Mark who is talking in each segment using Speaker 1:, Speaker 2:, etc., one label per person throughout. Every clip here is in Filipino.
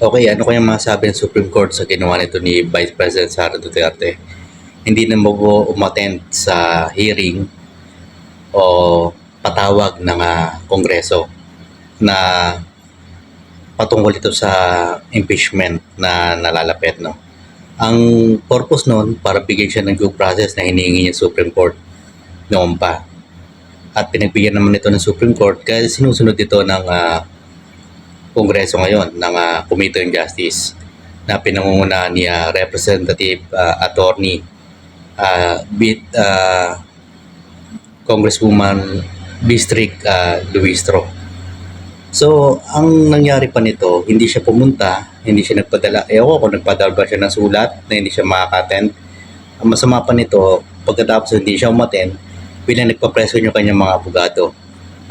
Speaker 1: Okay, ano kayang masabi ng Supreme Court sa ginawa nito ni Vice President Sara Duterte? Hindi na umattend sa hearing o patawag ng Kongreso na patungkol ito sa impeachment na nalalapit, no? Ang purpose noon para bigyan siya ng due process na hinihingi ng Supreme Court noon pa. At pinagbigyan naman ito ng Supreme Court kasi sinusunod ito ng Kongreso ngayon ng Committee on Justice na pinangunguna ni Representative Attorney Congresswoman District Luistro. So, ang nangyari pa nito, hindi siya pumunta, hindi siya nagpadala. Ewan ko kung nagpadala ba siya ng sulat na hindi siya makaka-attend. Ang masama pa nito, pagkatapos hindi siya umattend, bilang nagpapreso yung kanyang mga abogado.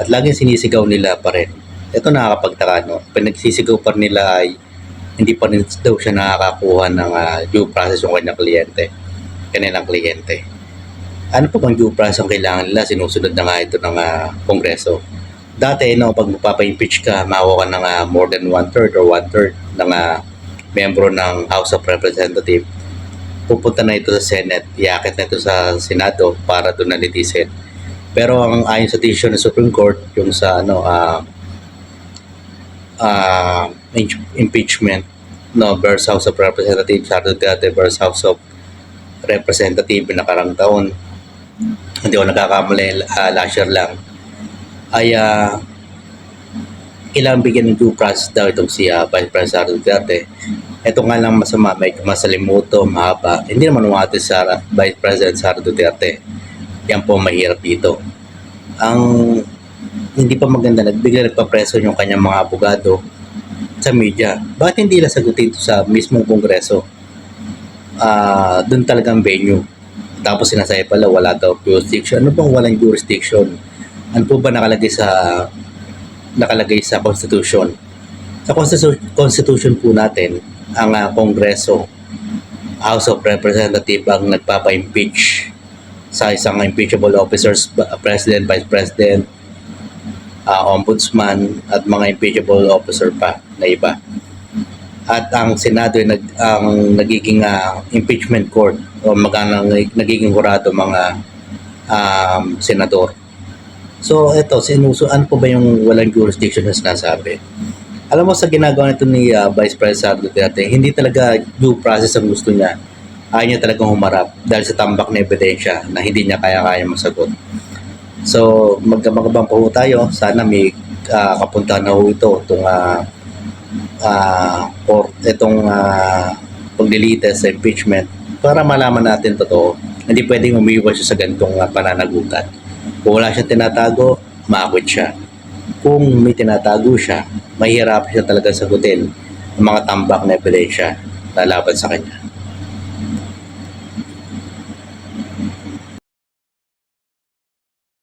Speaker 1: At laging sinisigaw nila pa rin. Ito nakakapagtaka, no? Pinagsisigaw pa nila ay hindi pa rin daw siya nakakakuha ng due process yung kanilang kliyente. Ano pa bang due process ang kailangan nila? Sinusunod na nga ito ng Kongreso. Dati, no, pag magpapa-impeach ka, makuha ka ng more than one-third or one-third ng membro ng House of Representatives. Pupunta na ito sa Senate, iakit na ito sa Senado para doon nalitisin. Pero ang ayon sa decision ng Supreme Court, yung sa impeachment versus House of Representatives, Sara Duterte versus House of Representatives nakarang taon, hindi ako nagkakamali, last year lang, ay kailangan bigyan ng due process daw itong si Vice President Sara Duterte. Ito nga lang masama, may masalimuto, mahaba. Hindi naman umati sa Vice President Sara Duterte. Yan po mahirap dito. Ang hindi pa maganda, nagpapreso yung kanyang mga abogado sa media. Bakit hindi nila sagutin ito sa mismong Kongreso? Doon talagang venue. Tapos sinasabi pala, wala daw jurisdiction. Ano bang walang jurisdiction? Ano po ba nakalagay sa Constitution? Sa Constitution po natin, ang Kongreso, House of Representatives ang nagpapa-impeach sa isang impeachable officers, President, Vice President, Ombudsman, at mga impeachable officer pa na iba. At ang Senado ay ang nagiging impeachment court o nagiging kurado mga senador. So ito, ano po ba yung walang jurisdiction na sinasabi? Alam mo, sa ginagawa nito ni Vice President Sara Duterte, hindi talaga due process ang gusto niya. Ayaw niya talagang humarap dahil sa tambak na ebidensya na hindi niya kaya masagot. So, magkabang po tayo. Sana may kapuntahan na ho ito itong paglilites sa impeachment para malaman natin totoo. Hindi pwedeng umiwas siya sa ganitong pananagutan. Kung wala siyang tinatago, maakwit siya. Kung may tinatago siya, mahirap siya talaga sagutin ang mga tambak na ebidensya na laban sa kanya.